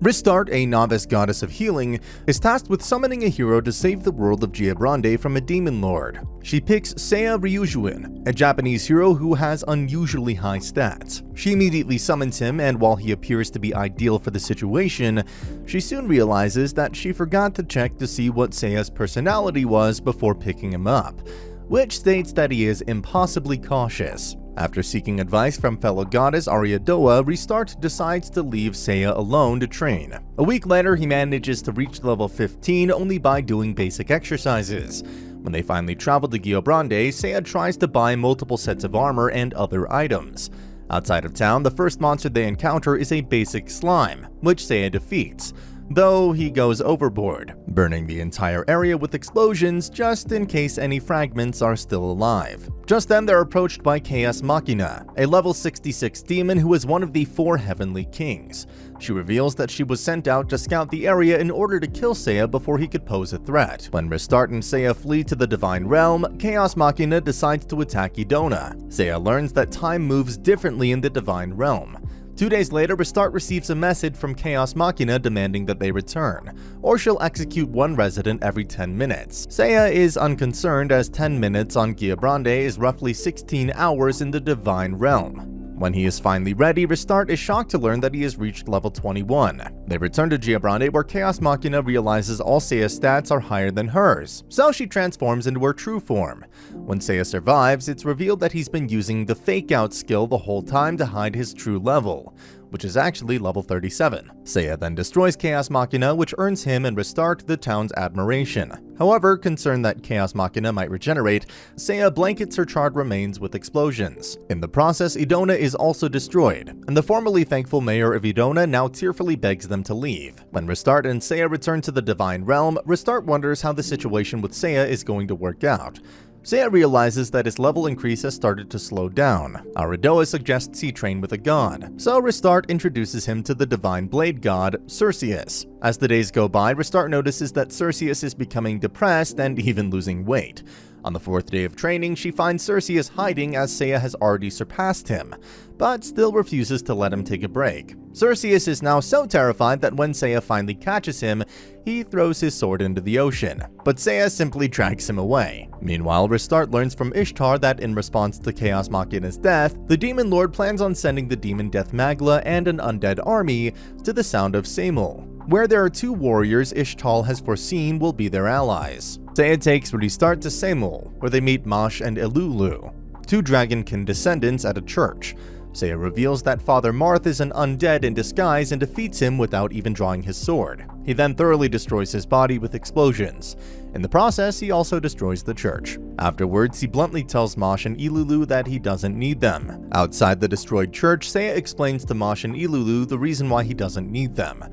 Ristart, a novice goddess of healing, is tasked with summoning a hero to save the world of Giabrande from a demon lord. She picks Seiya Ryujuin, a Japanese hero who has unusually high stats. She immediately summons him, and while he appears to be ideal for the situation, she soon realizes that she forgot to check to see what Seiya's personality was before picking him up, which states that he is impossibly cautious. After seeking advice from fellow goddess Ariadoa, Restart decides to leave Seiya alone to train. A week later, he manages to reach level 15 only by doing basic exercises. When they finally travel to Giabrande, Seiya tries to buy multiple sets of armor and other items. Outside of town, the first monster they encounter is a basic slime, which Seiya defeats, though he goes overboard, burning the entire area with explosions just in case any fragments are still alive. Just then they're approached by Chaos Machina, a level 66 demon who is one of the 4 heavenly kings. She reveals that she was sent out to scout the area in order to kill Seiya before he could pose a threat. When Restart and Seiya flee to the Divine Realm, Chaos Machina decides to attack Idona. Seiya learns that time moves differently in the Divine Realm. 2 days later, Restart receives a message from Chaos Machina demanding that they return, or she'll execute one resident every 10 minutes. Seiya is unconcerned as 10 minutes on Giabrande is roughly 16 hours in the Divine Realm. When he is finally ready, Restart is shocked to learn that he has reached level 21. They return to Giabrande where Chaos Machina realizes all Seiya's stats are higher than hers, so she transforms into her true form. When Seiya survives, it's revealed that he's been using the Fake Out skill the whole time to hide his true level, which is actually level 37. Seiya then destroys Chaos Machina, which earns him and Restart the town's admiration. However, concerned that Chaos Machina might regenerate, Seiya blankets her charred remains with explosions. In the process, Idona is also destroyed, and the formerly thankful mayor of Idona now tearfully begs them to leave. When Restart and Seiya return to the Divine Realm, Restart wonders how the situation with Seiya is going to work out. Seiya realizes that his level increase has started to slow down. Ariadoa suggests he train with a god, so Restart introduces him to the divine blade god, Cerseus. As the days go by, Restart notices that Cerseus is becoming depressed and even losing weight. On the 4th day of training, she finds Cerseus hiding as Seiya has already surpassed him, but still refuses to let him take a break. Cerseus is now so terrified that when Seiya finally catches him, he throws his sword into the ocean, but Seiya simply drags him away. Meanwhile, Restart learns from Ishtar that in response to Chaos Machina's death, the Demon Lord plans on sending the demon Death Magla and an undead army to the Sound of Samul, where there are 2 warriors Ishtar has foreseen will be their allies. Seiya takes Restart to Samul, where they meet Mash and Ilulu, 2 dragonkin descendants at a church. Seiya reveals that Father Marth is an undead in disguise and defeats him without even drawing his sword. He then thoroughly destroys his body with explosions. In the process, he also destroys the church. Afterwards, he bluntly tells Mash and Ilulu that he doesn't need them. Outside the destroyed church, Seiya explains to Mash and Ilulu the reason why he doesn't need them.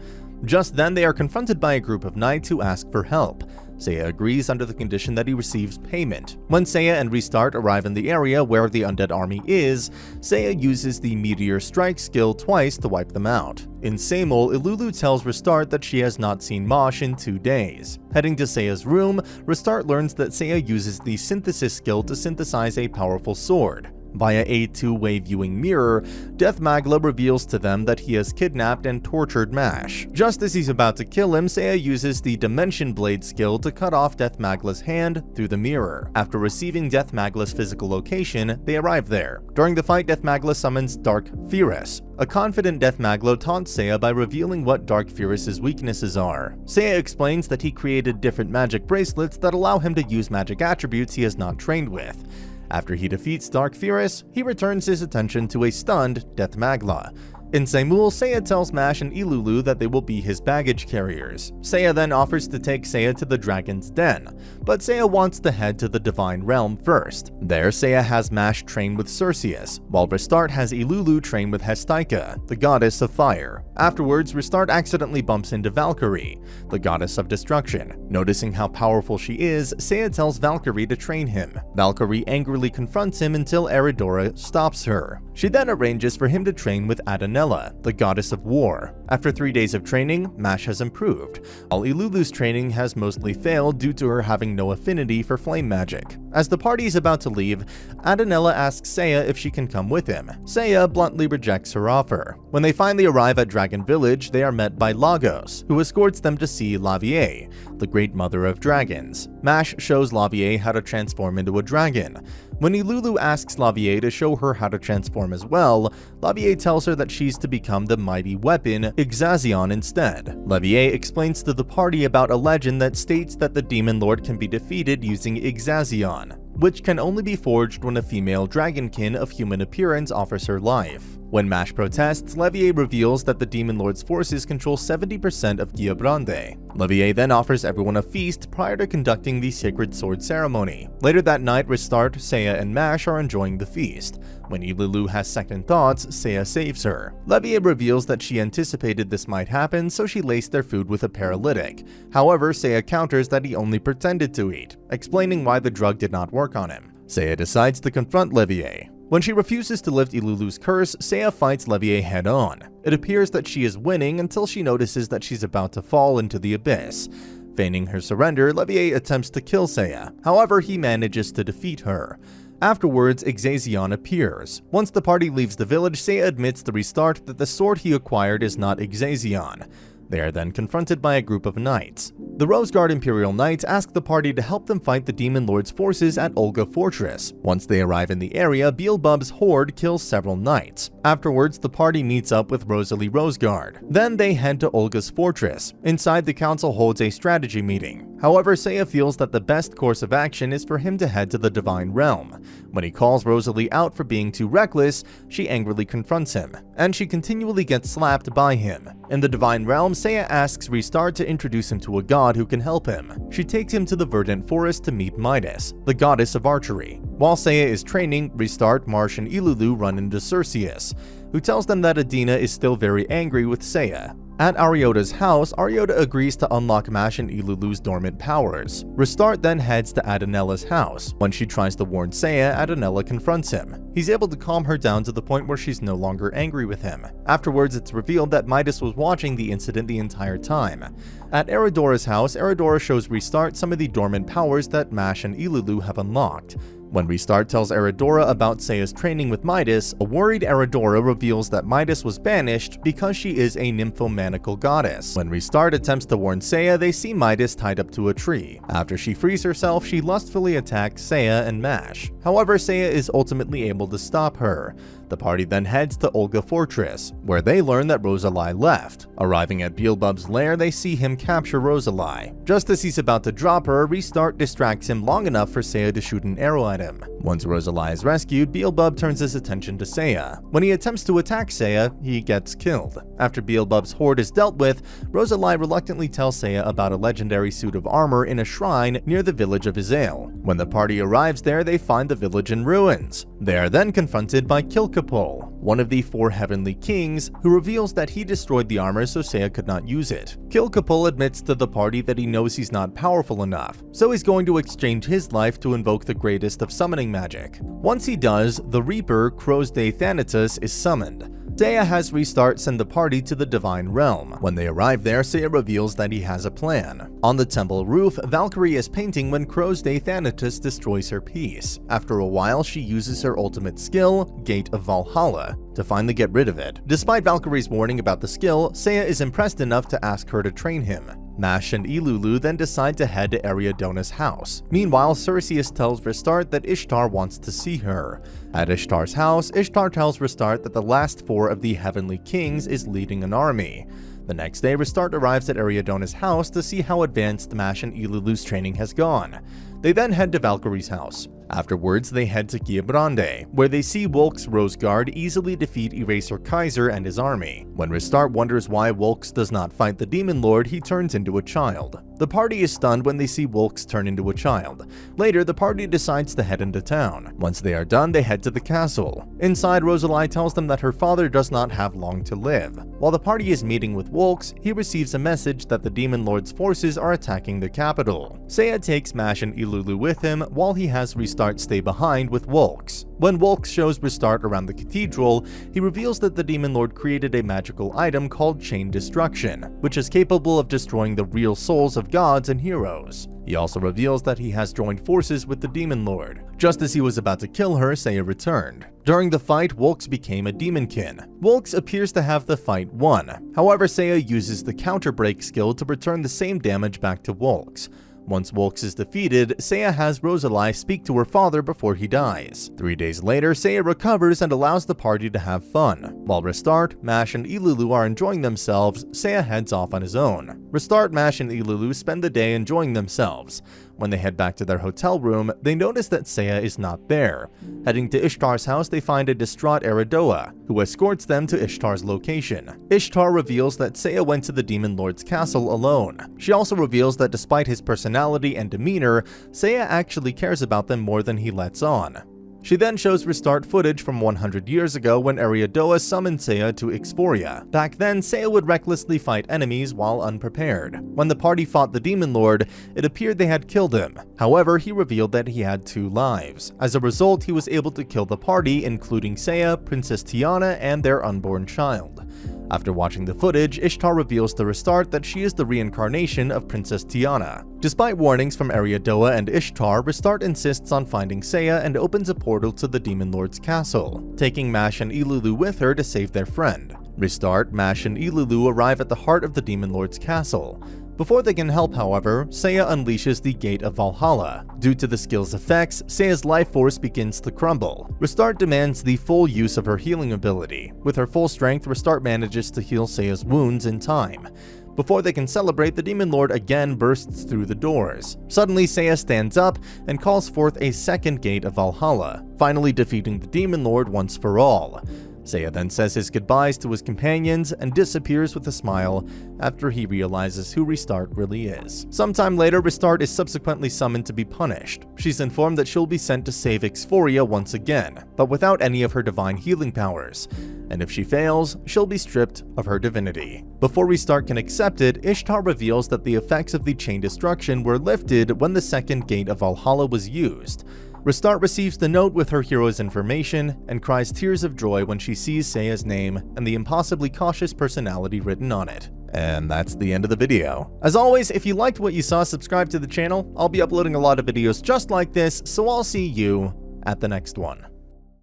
Just then, they are confronted by a group of knights who ask for help. Seiya agrees under the condition that he receives payment. When Seiya and Restart arrive in the area where the undead army is, Seiya uses the Meteor Strike skill twice to wipe them out. In Samul, Ilulu tells Restart that she has not seen Mash in 2 days. Heading to Seiya's room, Restart learns that Seiya uses the Synthesis skill to synthesize a powerful sword. Via a 2-way viewing mirror, Death Magla reveals to them that he has kidnapped and tortured Mash. Just as he's about to kill him, Seiya uses the Dimension Blade skill to cut off Death Magla's hand through the mirror. After receiving Death Magla's physical location, they arrive there. During the fight, Death Magla summons Dark Furus. A confident Death Magla taunts Seiya by revealing what Dark Furus's weaknesses are. Seiya explains that he created different magic bracelets that allow him to use magic attributes he has not trained with. After he defeats Dark Furus, he returns his attention to a stunned Death Magla. In Samul, Seiya tells Mash and Ilulu that they will be his baggage carriers. Seiya then offers to take Seiya to the Dragon's Den, but Seiya wants to head to the Divine Realm first. There, Seiya has Mash train with Cerseus, while Restart has Ilulu train with Hestaika, the goddess of fire. Afterwards, Restart accidentally bumps into Valkyrie, the goddess of destruction. Noticing how powerful she is, Seiya tells Valkyrie to train him. Valkyrie angrily confronts him until Eridora stops her. She then arranges for him to train with Adanella, the goddess of war. After 3 days of training, Mash has improved, while Ilulu's training has mostly failed due to her having no affinity for flame magic. As the party is about to leave, Adenella asks Seiya if she can come with him. Seiya bluntly rejects her offer. When they finally arrive at Dragon Village, they are met by Lagos, who escorts them to see Lavier, the Great Mother of Dragons. Mash shows Lavier how to transform into a dragon. When Ilulu asks Lavier to show her how to transform as well, Lavier tells her that she's to become the mighty weapon Ixazion instead. Lavier explains to the party about a legend that states that the Demon Lord can be defeated using Ixazion, which can only be forged when a female dragonkin of human appearance offers her life. When Mash protests, Levier reveals that the Demon Lord's forces control 70% of Giobrande. Levier then offers everyone a feast prior to conducting the Sacred Sword ceremony. Later that night, Restart, Seiya, and Mash are enjoying the feast. When Ilulu has second thoughts, Seiya saves her. Levier reveals that she anticipated this might happen, so she laced their food with a paralytic. However, Seiya counters that he only pretended to eat, explaining why the drug did not work on him. Seiya decides to confront Levier. When she refuses to lift Ilulu's curse, Seiya fights Levier head-on. It appears that she is winning until she notices that she's about to fall into the abyss. Feigning her surrender, Levier attempts to kill Seiya. However, he manages to defeat her. Afterwards, Ixazion appears. Once the party leaves the village, Seiya admits to Restart that the sword he acquired is not Ixazion. They are then confronted by a group of knights. The Rose Guard Imperial Knights ask the party to help them fight the Demon Lord's forces at Olga Fortress. Once they arrive in the area, Beelzebub's horde kills several knights. Afterwards, the party meets up with Rosalie Roseguard. Then they head to Olga's fortress. Inside, the council holds a strategy meeting. However, Seiya feels that the best course of action is for him to head to the Divine Realm. When he calls Rosalie out for being too reckless, she angrily confronts him, and she continually gets slapped by him. In the Divine Realm, Seiya asks Restart to introduce him to a god who can help him. She takes him to the Verdant Forest to meet Midas, the goddess of archery. While Seiya is training, Restart, Marsh, and Ilulu run into Cerseus, who tells them that Adina is still very angry with Seiya. At Ariota's house, Ariota agrees to unlock Mash and Ilulu's dormant powers. Restart then heads to Adenella's house. When she tries to warn Seiya, Adenella confronts him. He's able to calm her down to the point where she's no longer angry with him. Afterwards, it's revealed that Midas was watching the incident the entire time. At Eridora's house, Eridora shows Restart some of the dormant powers that Mash and Ilulu have unlocked. When Restart tells Eridora about Seiya's training with Midas, a worried Eridora reveals that Midas was banished because she is a nymphomanical goddess. When Restart attempts to warn Seiya, they see Midas tied up to a tree. After she frees herself, she lustfully attacks Seiya and Mash. However, Seiya is ultimately able to stop her. The party then heads to Olga Fortress, where they learn that Rosalie left. Arriving at Beelzebub's lair, they see him capture Rosalie. Just as he's about to drop her, Restart distracts him long enough for Seiya to shoot an arrow at him. Once Rosalie is rescued, Beelzebub turns his attention to Seiya. When he attempts to attack Seiya, he gets killed. After Beelzebub's horde is dealt with, Rosalie reluctantly tells Seiya about a legendary suit of armor in a shrine near the village of Izael. When the party arrives there, they find the village in ruins. They are then confronted by Kilkapol, one of the 4 heavenly kings, who reveals that he destroyed the armor so Seiya could not use it. Kilkapol admits to the party that he knows he's not powerful enough, so he's going to exchange his life to invoke the greatest of summoning magic. Once he does, the Reaper, Crozday Thanatos, is summoned. Seiya has Restart send the party to the Divine Realm. When they arrive there, Seiya reveals that he has a plan. On the temple roof, Valkyrie is painting when Crozday Thanatos destroys her piece. After a while, she uses her ultimate skill, Gate of Valhalla, to finally get rid of it. Despite Valkyrie's warning about the skill, Seiya is impressed enough to ask her to train him. Mash and Ilulu then decide to head to Ariodona's house. Meanwhile, Cerseus tells Restart that Ishtar wants to see her. At Ishtar's house, Ishtar tells Restart that the last 4 of the Heavenly Kings is leading an army. The next day, Restart arrives at Ariodona's house to see how advanced Mash and Ilulu's training has gone. They then head to Valkyrie's house. Afterwards, they head to Giobrande, where they see Wolk's Rose Guard easily defeat Eraser Kaiser and his army. When Restart wonders why Wolks does not fight the Demon Lord, he turns into a child. The party is stunned when they see Wolks turn into a child. Later, the party decides to head into town. Once they are done, they head to the castle. Inside, Rosalie tells them that her father does not have long to live. While the party is meeting with Wolks, he receives a message that the Demon Lord's forces are attacking the capital. Seiya takes Mash and Ilulu with him while he has Restart Restart stay behind with Wolks. When Wolks shows Restart around the cathedral, he reveals that the Demon Lord created a magical item called Chain Destruction, which is capable of destroying the real souls of gods and heroes. He also reveals that he has joined forces with the Demon Lord. Just as he was about to kill her, Seiya returned. During the fight, Wolks became a demonkin. Wolks appears to have the fight won. However, Seiya uses the counter break skill to return the same damage back to Wolks. Once Wolks is defeated, Seiya has Rosalie speak to her father before he dies. 3 days later, Seiya recovers and allows the party to have fun. While Restart, Mash, and Ilulu are enjoying themselves, Seiya heads off on his own. Restart, Mash, and Ilulu spend the day enjoying themselves. When they head back to their hotel room, they notice that Seiya is not there. Heading to Ishtar's house, they find a distraught Eridoa, who escorts them to Ishtar's location. Ishtar reveals that Seiya went to the Demon Lord's castle alone. She also reveals that despite his personality and demeanor, Seiya actually cares about them more than he lets on. She then shows Restart footage from 100 years ago when Eridoa summoned Seiya to Exforia. Back then, Seiya would recklessly fight enemies while unprepared. When the party fought the Demon Lord, it appeared they had killed him. However, he revealed that he had 2 lives. As a result, he was able to kill the party, including Seiya, Princess Tiana, and their unborn child. After watching the footage, Ishtar reveals to Restart that she is the reincarnation of Princess Tiana. Despite warnings from Eridoa and Ishtar, Restart insists on finding Seiya and opens a portal to the Demon Lord's castle, taking Mash and Ilulu with her to save their friend. Restart, Mash, and Ilulu arrive at the heart of the Demon Lord's castle. Before they can help, however, Seiya unleashes the Gate of Valhalla. Due to the skill's effects, Seiya's life force begins to crumble. Restart demands the full use of her healing ability. With her full strength, Restart manages to heal Seiya's wounds in time. Before they can celebrate, the Demon Lord again bursts through the doors. Suddenly, Seiya stands up and calls forth a second Gate of Valhalla, finally defeating the Demon Lord once for all. Seiya then says his goodbyes to his companions and disappears with a smile after he realizes who Restart really is. Sometime later, Restart is subsequently summoned to be punished. She's informed that she'll be sent to save Exforia once again, but without any of her divine healing powers. And if she fails, she'll be stripped of her divinity. Before Restart can accept it, Ishtar reveals that the effects of the Chain Destruction were lifted when the second Gate of Valhalla was used. Restart receives the note with her hero's information and cries tears of joy when she sees Seiya's name and the impossibly cautious personality written on it. And that's the end of the video. As always, if you liked what you saw, subscribe to the channel. I'll be uploading a lot of videos just like this, so I'll see you at the next one.